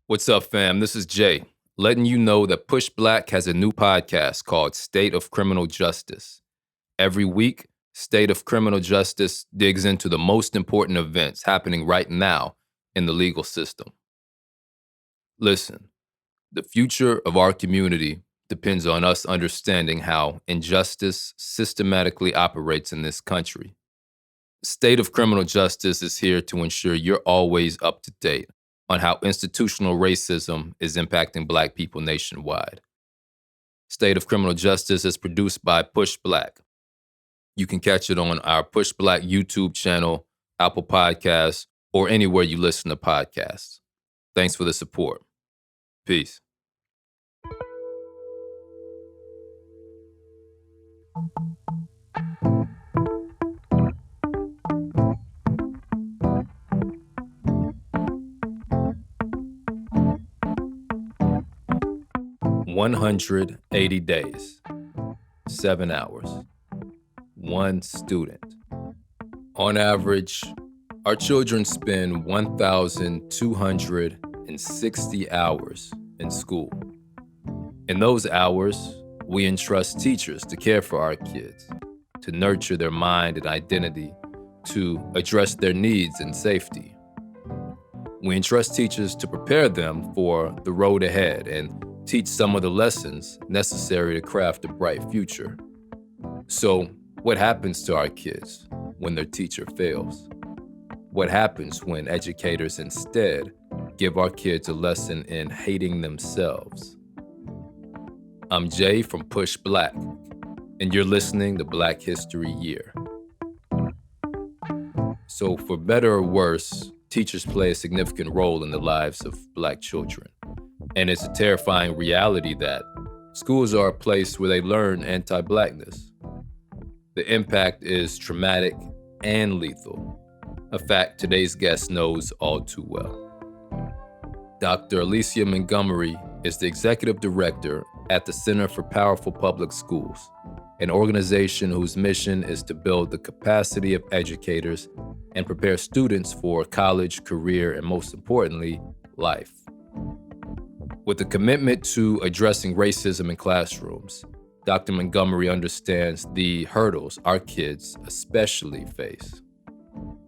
What's up, fam? This is Jay, letting you know that Push Black has a new podcast called State of Criminal Justice. Every week, State of Criminal Justice digs into the most important events happening right now in the legal system. Listen, the future of our community depends on us understanding how injustice systematically operates in this country. State of Criminal Justice is here to ensure you're always up to date on how institutional racism is impacting Black people nationwide. State of Criminal Justice is produced by Push Black. You can catch it on our Push Black YouTube channel, Apple Podcasts, or anywhere you listen to podcasts. Thanks for the support. Peace. "180 days, 7 hours, 1 student. On average, our children spend 1,260 hours in school. In those hours, we entrust teachers to care for our kids, to nurture their mind and identity, to address their needs and safety. We entrust teachers to prepare them for the road ahead and teach some of the lessons necessary to craft a bright future. So, what happens to our kids when their teacher fails? What happens when educators instead give our kids a lesson in hating themselves? I'm Jay from Push Black, and you're listening to Black History Year. So, for better or worse, teachers play a significant role in the lives of Black children. And it's a terrifying reality that schools are a place where they learn anti-Blackness. The impact is traumatic and lethal, a fact today's guest knows all too well. Dr. Alicia Montgomery is the executive director at the Center for Powerful Public Schools, an organization whose mission is to build the capacity of educators and prepare students for college, career, and most importantly, life. With a commitment to addressing racism in classrooms, Dr. Montgomery understands the hurdles our kids especially face.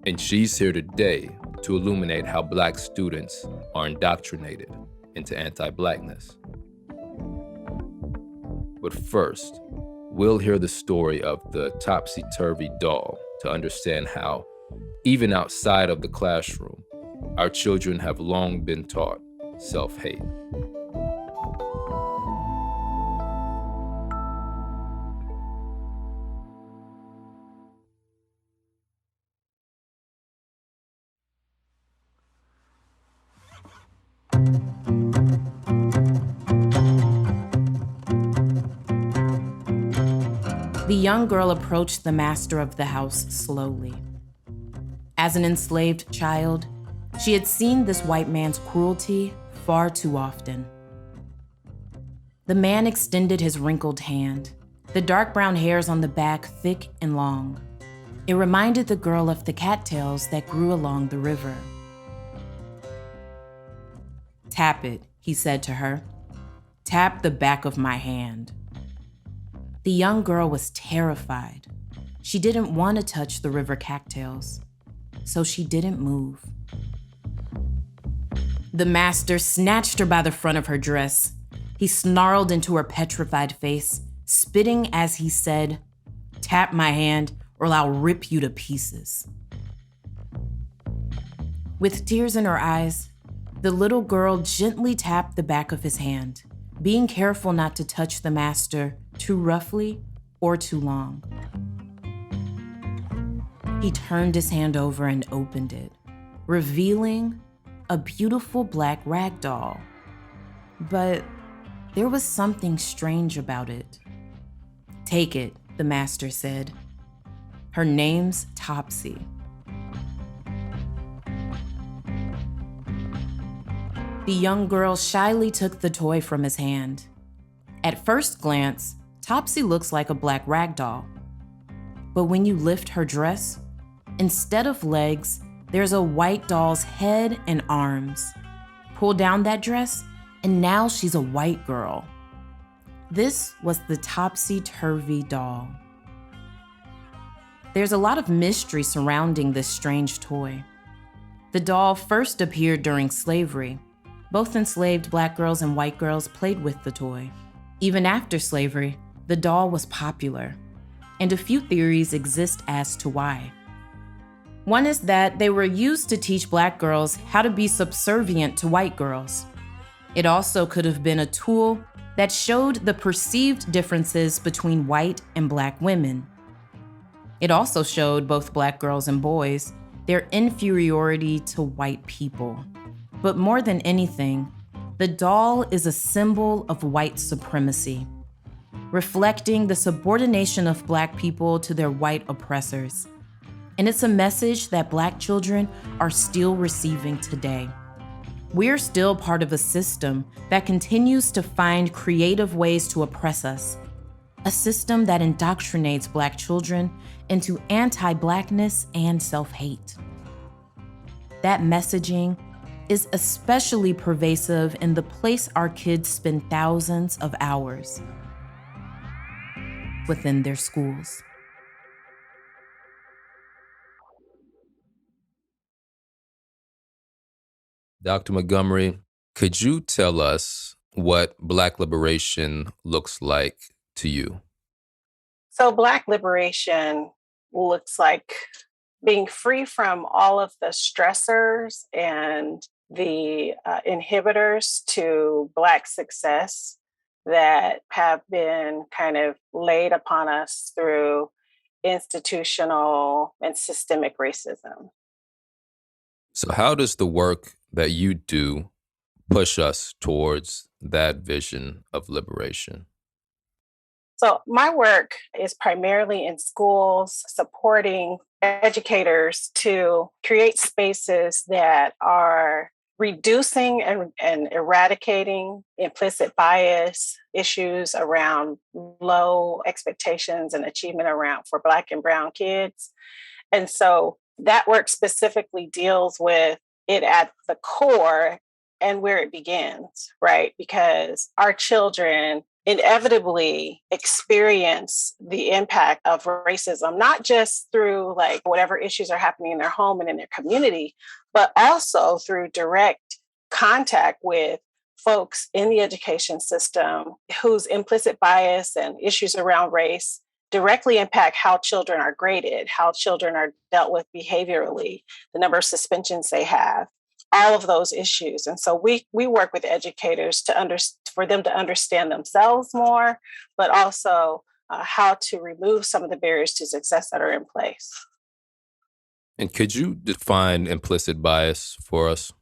And she's here today to illuminate how Black students are indoctrinated into anti-Blackness. But first, we'll hear the story of the Topsy Turvy doll to understand how, even outside of the classroom, our children have long been taught self-hate. The young girl approached the master of the house slowly. As an enslaved child, she had seen this white man's cruelty far too often. The man extended his wrinkled hand, the dark brown hairs on the back thick and long. It reminded the girl of the cattails that grew along the river. "Tap it," he said to her. "Tap the back of my hand." The young girl was terrified. She didn't want to touch the river cattails, so she didn't move. The master snatched her by the front of her dress. He snarled into her petrified face, spitting as he said, "Tap my hand or I'll rip you to pieces." With tears in her eyes, the little girl gently tapped the back of his hand, being careful not to touch the master too roughly or too long. He turned his hand over and opened it, revealing a beautiful black rag doll. But there was something strange about it. "Take it," the master said. "Her name's Topsy." The young girl shyly took the toy from his hand. At first glance, Topsy looks like a black rag doll. But when you lift her dress, instead of legs, there's a white doll's head and arms. pull down that dress, and now she's a white girl. This was the Topsy Turvy doll. There's a lot of mystery surrounding this strange toy. The doll first appeared during slavery. Both enslaved Black girls and white girls played with the toy. Even after slavery, the doll was popular, and a few theories exist as to why. One is that they were used to teach Black girls how to be subservient to white girls. It also could have been a tool that showed the perceived differences between white and Black women. It also showed both Black girls and boys their inferiority to white people. But more than anything, the doll is a symbol of white supremacy, reflecting the subordination of Black people to their white oppressors. And it's a message that Black children are still receiving today. We're still part of a system that continues to find creative ways to oppress us, a system that indoctrinates Black children into anti-Blackness and self-hate. That messaging is especially pervasive in the place our kids spend thousands of hours within their schools. Dr. Montgomery, could you tell us what Black liberation looks like to you? So Black liberation looks like being free from all of the stressors and the inhibitors to Black success that have been kind of laid upon us through institutional and systemic racism. So how does the work that you do push us towards that vision of liberation? So my work is primarily in schools, supporting educators to create spaces that are reducing and eradicating implicit bias, issues around low expectations and achievement around for Black and Brown kids. And so that work specifically deals with it at the core and where it begins, right? Because our children inevitably experience the impact of racism, not just through like whatever issues are happening in their home and in their community, but also through direct contact with folks in the education system whose implicit bias and issues around race directly impact how children are graded, how children are dealt with behaviorally, the number of suspensions they have, all of those issues. And so we work with educators for them to understand themselves more, but also how to remove some of the barriers to success that are in place. And could you define implicit bias for us?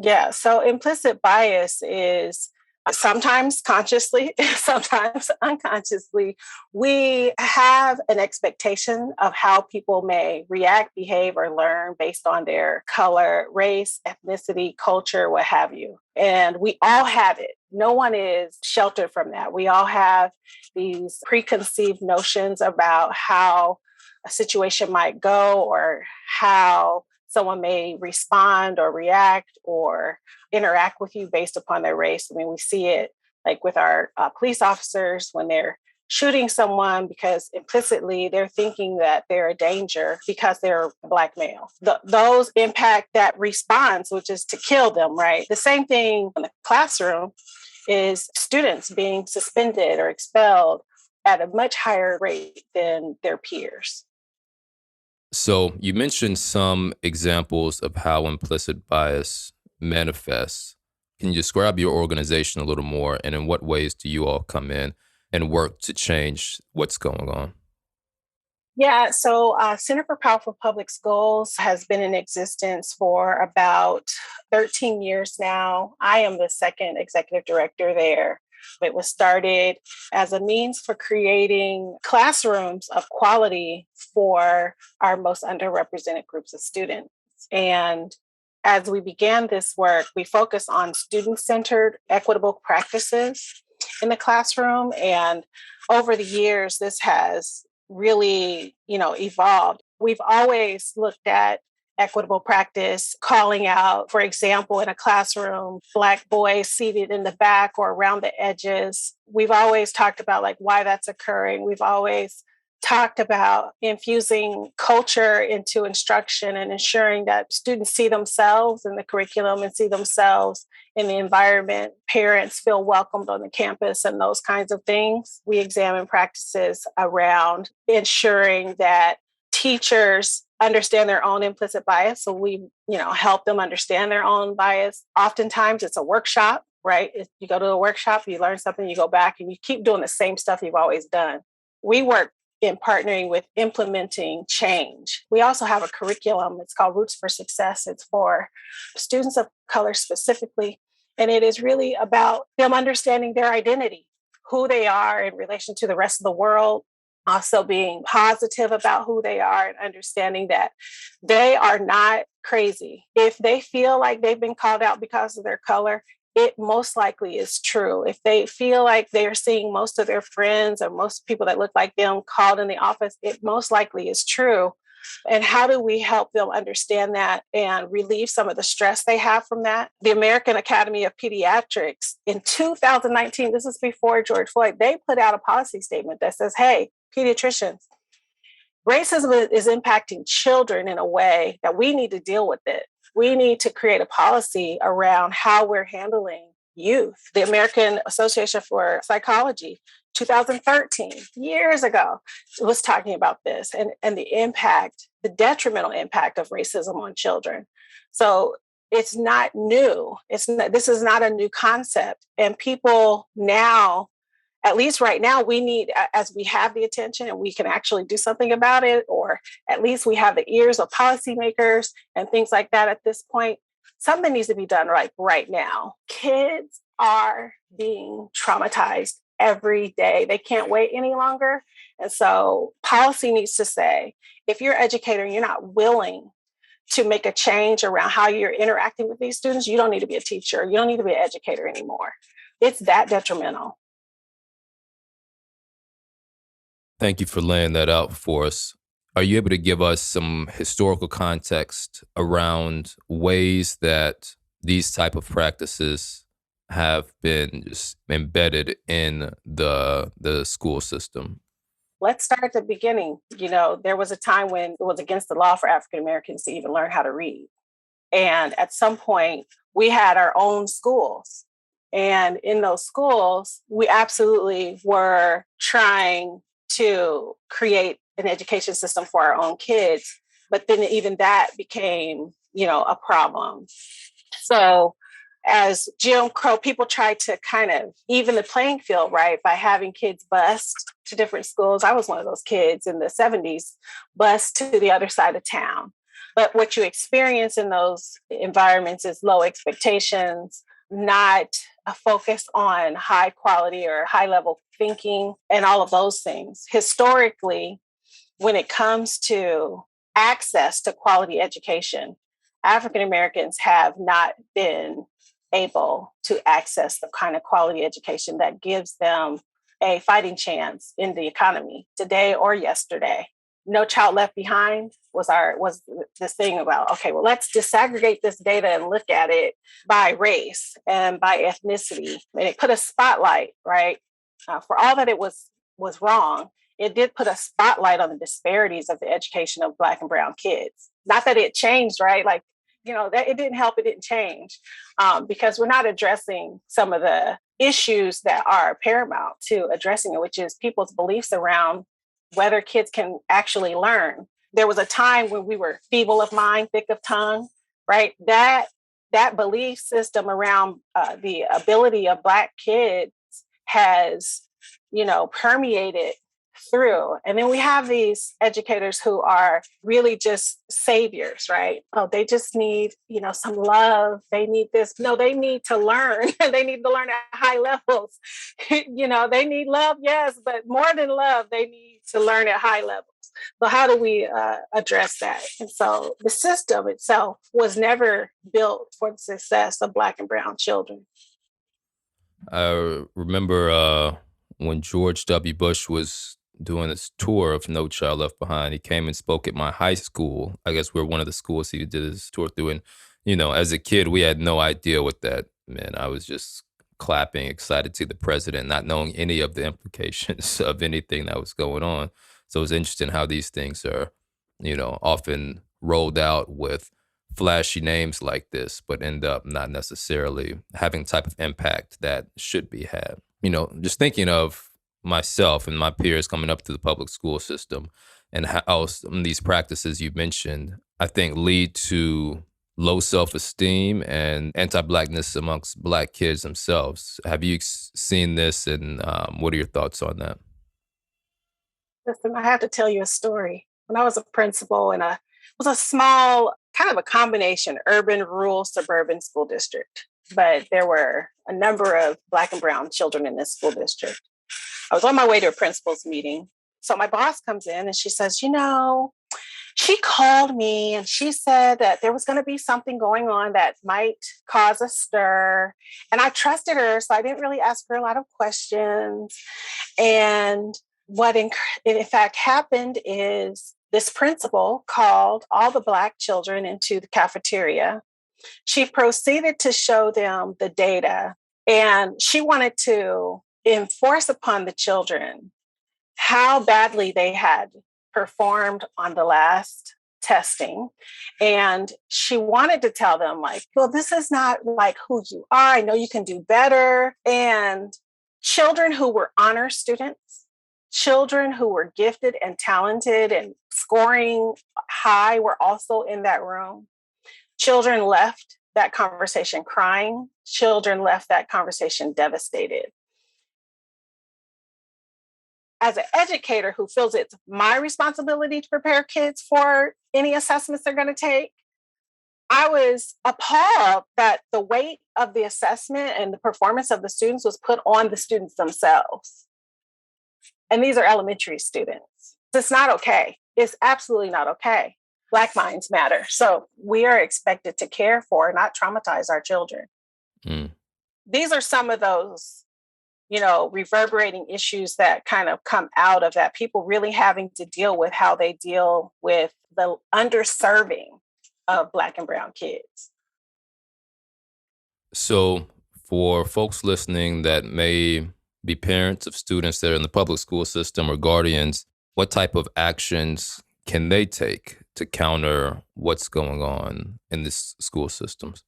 Yeah, so implicit bias is sometimes consciously, sometimes unconsciously, we have an expectation of how people may react, behave, or learn based on their color, race, ethnicity, culture, what have you. And we all have it. No one is sheltered from that. We all have these preconceived notions about how a situation might go or how someone may respond or react or interact with you based upon their race. I mean, we see it like with our police officers when they're shooting someone because implicitly they're thinking that they're a danger because they're a Black male. Those impact that response, which is to kill them, right? The same thing in the classroom is students being suspended or expelled at a much higher rate than their peers. So you mentioned some examples of how implicit bias manifests. Can you describe your organization a little more, and in what ways do you all come in and work to change what's going on? Yeah, so Center for Powerful Public Schools has been in existence for about 13 years now. I am the second executive director there. It was started as a means for creating classrooms of quality for our most underrepresented groups of students. And as we began this work, we focused on student-centered, equitable practices in the classroom. And over the years, this has really, evolved. We've always looked at equitable practice, calling out, for example, in a classroom, Black boys seated in the back or around the edges. We've always talked about like why that's occurring. We've always talked about infusing culture into instruction and ensuring that students see themselves in the curriculum and see themselves in the environment. Parents feel welcomed on the campus and those kinds of things. We examine practices around ensuring that teachers understand their own implicit bias. So we, help them understand their own bias. Oftentimes it's a workshop, right? You go to a workshop, you learn something, you go back and you keep doing the same stuff you've always done. We work in partnering with implementing change. We also have a curriculum. It's called Roots for Success. It's for students of color specifically. And it is really about them understanding their identity, who they are in relation to the rest of the world, also being positive about who they are and understanding that they are not crazy. If they feel like they've been called out because of their color, it most likely is true. If they feel like they're seeing most of their friends or most people that look like them called in the office, it most likely is true. And how do we help them understand that and relieve some of the stress they have from that? The American Academy of Pediatrics in 2019, this is before George Floyd, they put out a policy statement that says, hey, pediatricians, racism is impacting children in a way that we need to deal with it. We need to create a policy around how we're handling youth. The American Association for Psychology, 2013, years ago, was talking about this and the impact, the detrimental impact of racism on children. So it's not new. This is not a new concept. And people now, at least right now, we need, as we have the attention and we can actually do something about it, or at least we have the ears of policymakers and things like that at this point, something needs to be done right now. Kids are being traumatized every day. They can't wait any longer. And so policy needs to say, if you're an educator and you're not willing to make a change around how you're interacting with these students, you don't need to be a teacher. You don't need to be an educator anymore. It's that detrimental. Thank you for laying that out for us. Are you able to give us some historical context around ways that these type of practices have been just embedded in the school system? Let's start at the beginning. There was a time when it was against the law for African Americans to even learn how to read. And at some point, we had our own schools. And in those schools, we absolutely were trying to create an education system for our own kids. But then even that became, a problem. So as Jim Crow, people tried to kind of even the playing field, right, by having kids bused to different schools. I was one of those kids in the 70s, bused to the other side of town. But what you experience in those environments is low expectations, not a focus on high quality or high level thinking and all of those things. Historically, when it comes to access to quality education, African Americans have not been able to access the kind of quality education that gives them a fighting chance in the economy today or yesterday. No Child Left Behind was this thing about, okay, well, let's disaggregate this data and look at it by race and by ethnicity. And it put a spotlight, right? For all that it was wrong, it did put a spotlight on the disparities of the education of Black and Brown kids. Not that it changed, right? That it didn't help, it didn't change because we're not addressing some of the issues that are paramount to addressing it, which is people's beliefs around whether kids can actually learn. There was a time when we were feeble of mind, thick of tongue, right? That belief system around the ability of Black kids has, permeated through. And then we have these educators who are really just saviors, right? Oh, they just need, some love. They need this. No, they need to learn. They need to learn at high levels. They need love, yes, but more than love, they need to learn at high levels. So how do we address that? And so the system itself was never built for the success of Black and Brown children. I remember when George W. Bush was doing this tour of No Child Left Behind. He came and spoke at my high school. I guess we're one of the schools he did his tour through. And, as a kid, we had no idea what that meant. I was just clapping, excited to see the president, not knowing any of the implications of anything that was going on. So it's interesting how these things are, often rolled out with flashy names like this, but end up not necessarily having the type of impact that should be had. Just thinking of myself and my peers coming up through the public school system and how some of these practices you mentioned, I think lead to low self-esteem and anti-Blackness amongst Black kids themselves. Have you seen this, and what are your thoughts on that? Listen, I have to tell you a story. When I was a principal in it was a small, kind of a combination, urban, rural, suburban school district. But there were a number of Black and brown children in this school district. I was on my way to a principal's meeting. So my boss comes in and she says, she called me and she said that there was going to be something going on that might cause a stir. And I trusted her, so I didn't really ask her a lot of questions. And what in fact happened is this principal called all the Black children into the cafeteria. She proceeded to show them the data, and she wanted to enforce upon the children how badly they had performed on the last testing. And she wanted to tell them, well, this is not like who you are. I know you can do better. And children who were honor students, children who were gifted and talented and scoring high were also in that room. Children left that conversation crying. Children left that conversation devastated. As an educator who feels it's my responsibility to prepare kids for any assessments they're going to take, I was appalled that the weight of the assessment and the performance of the students was put on the students themselves. And these are elementary students. It's not okay. It's absolutely not okay. Black minds matter. So we are expected to care for, not traumatize our children. These are some of those, reverberating issues that kind of come out of that. People really having to deal with how they deal with the underserving of Black and brown kids. So for folks listening that may be parents of students that are in the public school system or guardians, what type of actions can they take to counter what's going on in this school systems?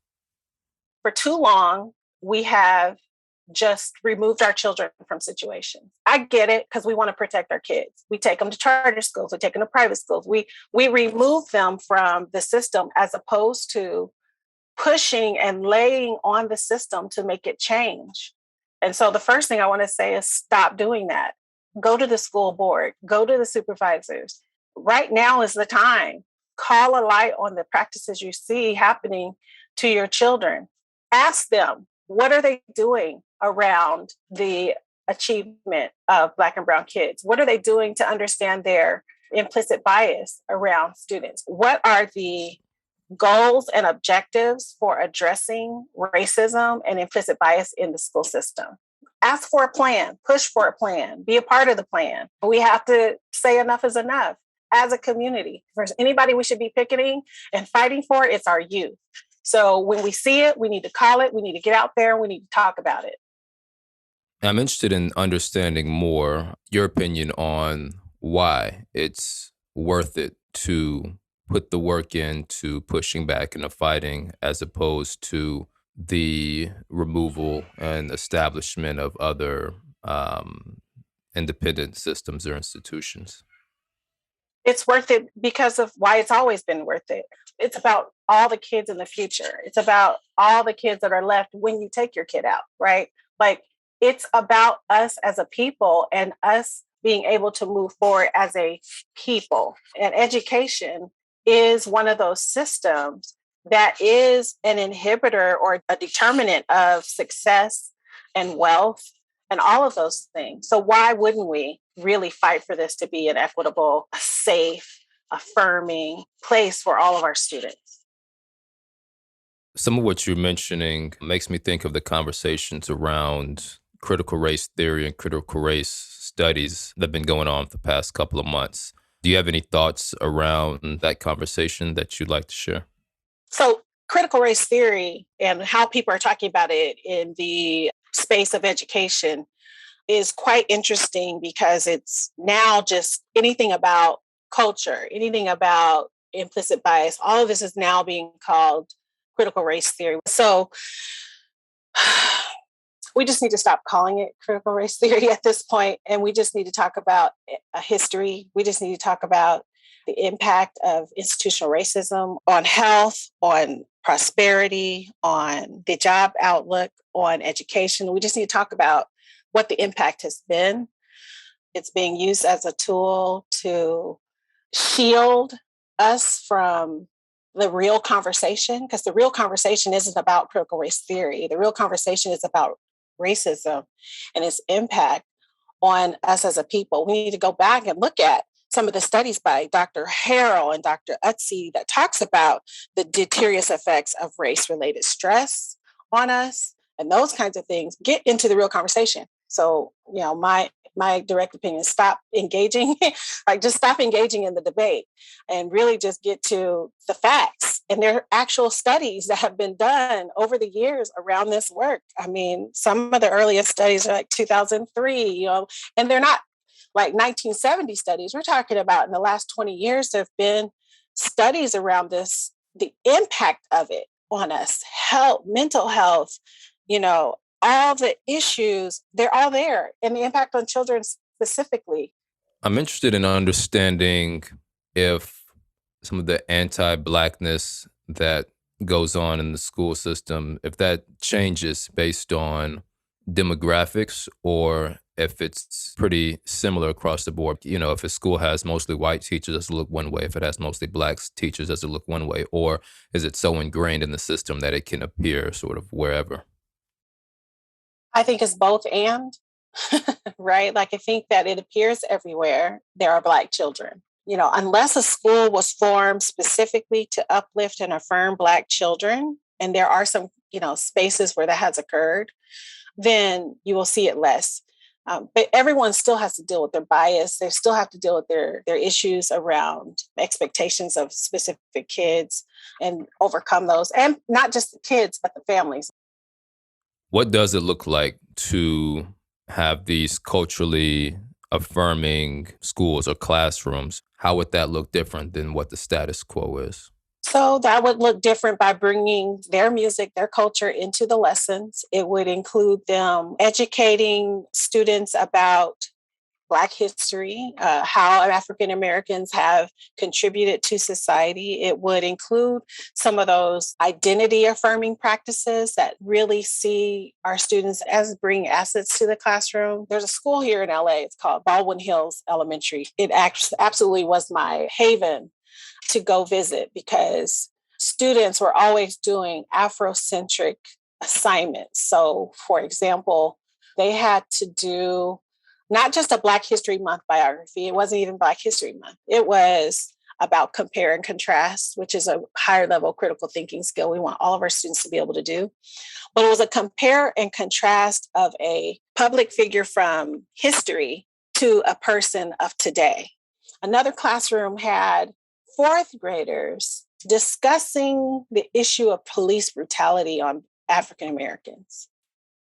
For too long, we have just removed our children from situations. I get it, because we want to protect our kids. We take them to charter schools, we take them to private schools. We remove them from the system as opposed to pushing and laying on the system to make it change. And so the first thing I want to say is stop doing that. Go to the school board, go to the supervisors. Right now is the time. Call a light on the practices you see happening to your children. Ask them, what are they doing around the achievement of Black and brown kids? What are they doing to understand their implicit bias around students? What are the goals and objectives for addressing racism and implicit bias in the school system? Ask for a plan, push for a plan, be a part of the plan. We have to say enough is enough as a community. If there's anybody we should be picketing and fighting for, it's our youth. So when we see it, we need to call it, we need to get out there, and we need to talk about it. I'm interested in understanding more your opinion on why it's worth it to put the work into pushing back and fighting as opposed to the removal and establishment of other independent systems or institutions. It's worth it because of why it's always been worth it. It's about all the kids in the future. It's about all the kids that are left when you take your kid out, right? It's about us as a people and us being able to move forward as a people. And education is one of those systems that is an inhibitor or a determinant of success and wealth and all of those things. So why wouldn't we really fight for this to be an equitable, safe, affirming place for all of our students? Some of what you're mentioning makes me think of the conversations around critical race theory and critical race studies that have been going on for the past couple of months. Do you have any thoughts around that conversation that you'd like to share? So, critical race theory and how people are talking about it in the space of education is quite interesting because it's now just anything about culture, anything about implicit bias. All of this is now being called critical race theory. So we just need to stop calling it critical race theory at this point, and we just need to talk about a history. We just need to talk about the impact of institutional racism on health, on prosperity, on the job outlook, on education. We just need to talk about what the impact has been. It's being used as a tool to shield us from the real conversation, because the real conversation isn't about critical race theory. The real conversation is about racism and its impact on us as a people. We need to go back and look at some of the studies by Dr. Harrell and Dr. Utsi that talks about the deleterious effects of race-related stress on us and those kinds of things. Get into the real conversation. So, my direct opinion is stop engaging, just stop engaging in the debate and really just get to the facts. And there are actual studies that have been done over the years around this work. I mean, some of the earliest studies are like 2003, and they're not like 1970 studies. We're talking about in the last 20 years, there have been studies around this, the impact of it on us, health, mental health, all the issues, they're all there, and the impact on children specifically. I'm interested in understanding if some of the anti-Blackness that goes on in the school system, if that changes based on demographics or if it's pretty similar across the board. If a school has mostly white teachers, does it look one way? If it has mostly Black teachers, does it look one way? Or is it so ingrained in the system that it can appear sort of wherever? I think it's both and, right? Like, I think that it appears everywhere there are Black children. Unless a school was formed specifically to uplift and affirm Black children, and there are some, spaces where that has occurred, then you will see it less. But everyone still has to deal with their bias. They still have to deal with their issues around expectations of specific kids and overcome those. And not just the kids, but the families. What does it look like to have these culturally affirming schools or classrooms? How would that look different than what the status quo is? So that would look different by bringing their music, their culture into the lessons. It would include them educating students about Black history, how African Americans have contributed to society. It would include some of those identity affirming practices that really see our students as bringing assets to the classroom. There's a school here in LA, it's called Baldwin Hills Elementary. It absolutely was my haven to go visit because students were always doing Afrocentric assignments. So, for example, they had to do not just a Black History Month biography. It wasn't even Black History Month. It was about compare and contrast, which is a higher level critical thinking skill we want all of our students to be able to do. But it was a compare and contrast of a public figure from history to a person of today. Another classroom had fourth graders discussing the issue of police brutality on African Americans.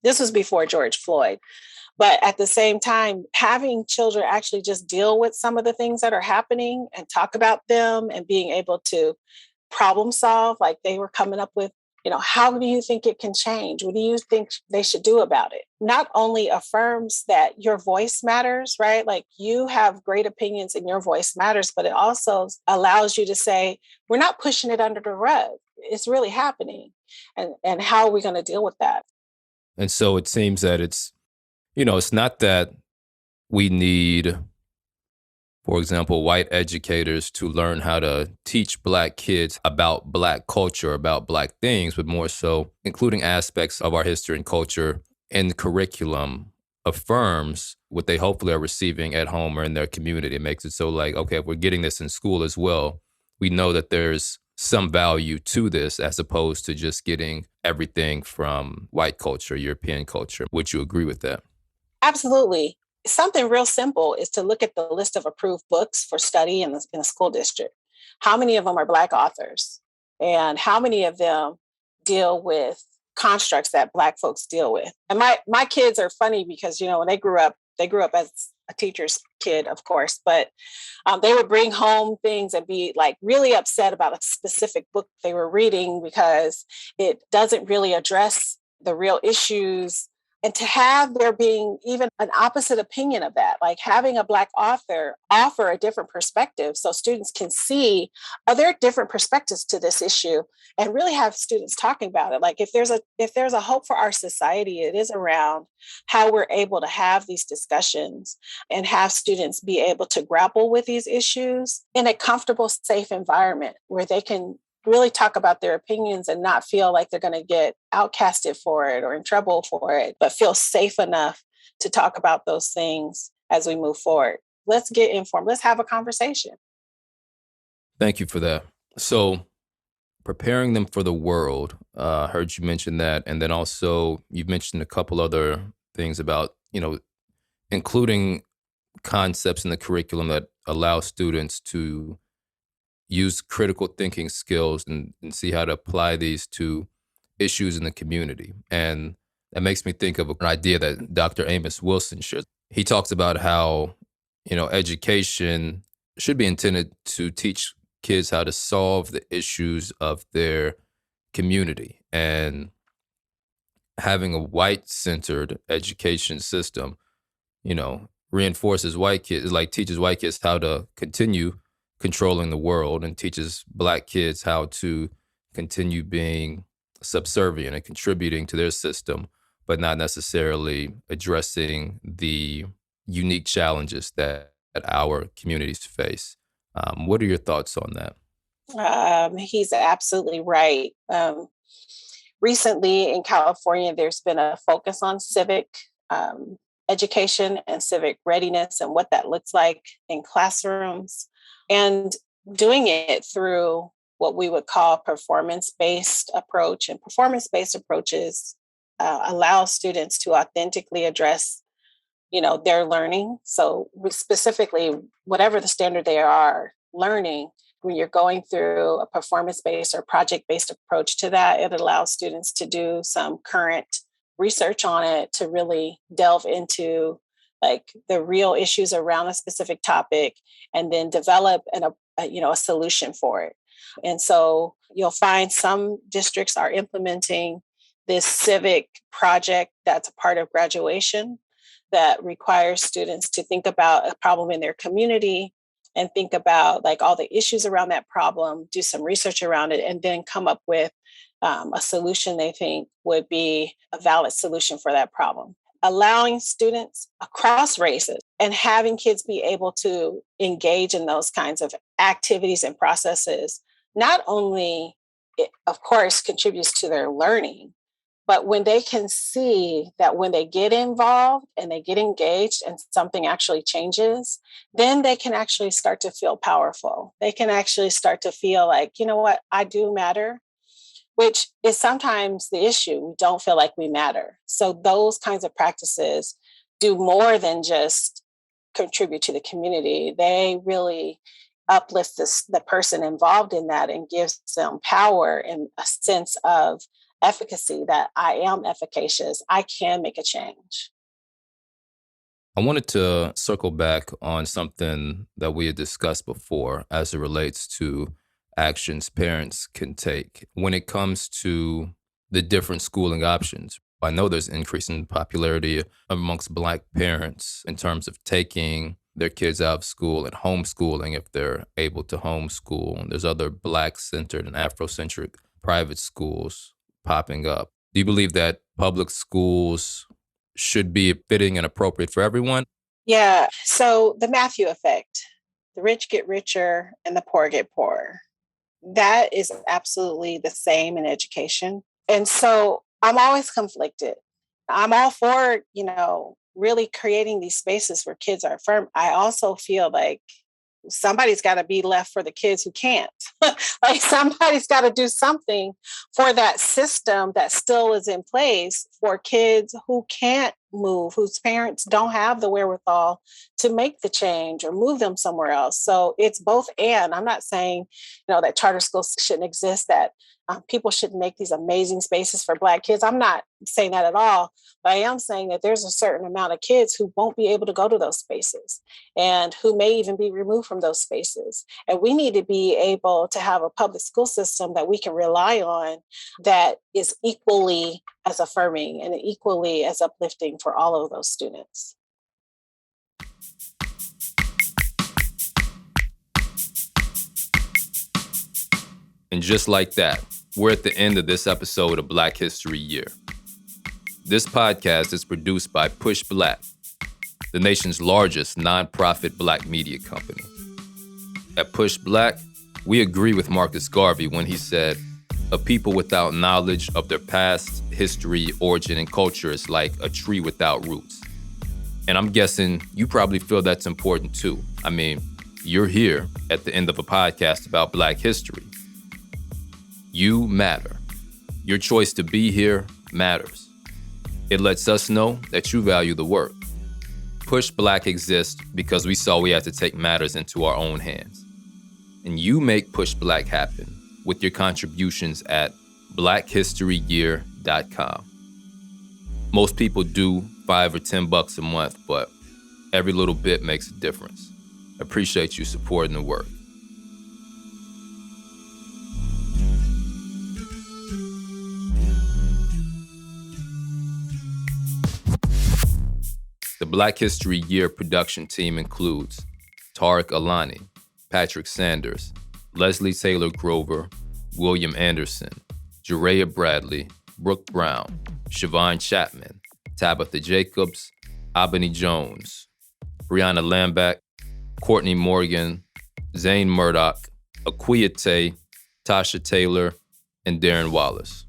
This was before George Floyd. But at the same time, having children actually just deal with some of the things that are happening and talk about them and being able to problem solve, like they were coming up with, how do you think it can change? What do you think they should do about it? Not only affirms that your voice matters, right? Like you have great opinions and your voice matters, but it also allows you to say, we're not pushing it under the rug. It's really happening. And how are we going to deal with that? And so it seems that it's not that we need, for example, white educators to learn how to teach Black kids about Black culture, about Black things, but more so including aspects of our history and culture in curriculum affirms what they hopefully are receiving at home or in their community. It makes it so like, okay, if we're getting this in school as well, we know that there's some value to this as opposed to just getting everything from white culture, European culture. Would you agree with that? Absolutely. Something real simple is to look at the list of approved books for study in a school district. How many of them are Black authors? And how many of them deal with constructs that Black folks deal with? And my kids are funny because, when they grew up as a teacher's kid, of course, but they would bring home things and be like really upset about a specific book they were reading because it doesn't really address the real issues. And to have there being even an opposite opinion of that, like having a Black author offer a different perspective so students can see, there are different perspectives to this issue, and really have students talking about it. Like if there's a hope for our society, it is around how we're able to have these discussions and have students be able to grapple with these issues in a comfortable, safe environment where they can really talk about their opinions and not feel like they're going to get outcasted for it or in trouble for it, but feel safe enough to talk about those things as we move forward. Let's get informed. Let's have a conversation. Thank you for that. So preparing them for the world, I heard you mention that. And then also you've mentioned a couple other things about, including concepts in the curriculum that allow students to use critical thinking skills and see how to apply these to issues in the community. And that makes me think of an idea that Dr. Amos Wilson shares. He talks about how, education should be intended to teach kids how to solve the issues of their community. And having a white-centered education system, reinforces white kids, like teaches white kids how to continue controlling the world and teaches Black kids how to continue being subservient and contributing to their system, but not necessarily addressing the unique challenges that our communities face. What are your thoughts on that? He's absolutely right. Recently in California, there's been a focus on civic education and civic readiness and what that looks like in classrooms, and doing it through what we would call performance-based approach. And performance-based approaches allow students to authentically address, their learning. So specifically, whatever the standard they are learning, when you're going through a performance-based or project-based approach to that, it allows students to do some current research on it to really delve into like the real issues around a specific topic and then develop a solution for it. And so you'll find some districts are implementing this civic project that's a part of graduation that requires students to think about a problem in their community and think about like all the issues around that problem, do some research around it, and then come up with a solution they think would be a valid solution for that problem. Allowing students across races and having kids be able to engage in those kinds of activities and processes, not only, of course, contributes to their learning, but when they can see that when they get involved and they get engaged and something actually changes, then they can actually start to feel powerful. They can actually start to feel like, you know what, I do matter, which is sometimes the issue. We don't feel like we matter. So those kinds of practices do more than just contribute to the community. They really uplift the person involved in that and gives them power and a sense of efficacy that I am efficacious. I can make a change. I wanted to circle back on something that we had discussed before as it relates to actions parents can take when it comes to the different schooling options. I know there's increasing popularity amongst Black parents in terms of taking their kids out of school and homeschooling if they're able to homeschool. And there's other Black-centered and Afrocentric private schools popping up. Do you believe that public schools should be fitting and appropriate for everyone? Yeah. So the Matthew effect, the rich get richer and the poor get poorer. That is absolutely the same in education. And so I'm always conflicted. I'm all for, really creating these spaces where kids are affirmed. I also feel like somebody's got to be left for the kids who can't. Like somebody's got to do something for that system that still is in place for kids who can't move, whose parents don't have the wherewithal to make the change or move them somewhere else. So it's both and. I'm not saying, that charter schools shouldn't exist, that people should make these amazing spaces for Black kids. I'm not saying that at all, but I am saying that there's a certain amount of kids who won't be able to go to those spaces and who may even be removed from those spaces. And we need to be able to have a public school system that we can rely on that is equally as affirming and equally as uplifting for all of those students. And just like that, we're at the end of this episode of Black History Year. This podcast is produced by Push Black, the nation's largest nonprofit Black media company. At Push Black, we agree with Marcus Garvey when he said, "A people without knowledge of their past, history, origin, and culture is like a tree without roots." And I'm guessing you probably feel that's important too. I mean, you're here at the end of a podcast about Black history. You matter. Your choice to be here matters. It lets us know that you value the work. Push Black exists because we saw we had to take matters into our own hands. And you make Push Black happen with your contributions at blackhistoryyear.com. Most people do $5 or $10 a month, but every little bit makes a difference. I appreciate you supporting the work. The Black History Year production team includes Tareq Alani, Patrick Sanders, Leslie Taylor Grover, William Anderson, Jareyah Bradley, Brooke Brown, Shiavon Chapman, Tabitha Jacobs, Abeni Jones, Briona Lamback, Courtney Morgan, Zain Murdock, Akua Tay, Tasha Taylor, and Darren Wallace.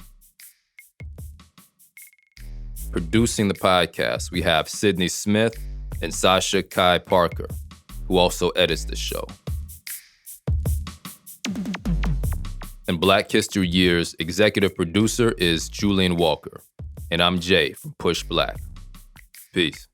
Producing the podcast, we have Cydney Smith and Sasha Kai Parker, who also edits the show. And Black History Year's executive producer is Julian Walker, and I'm Jay from Push Black. Peace.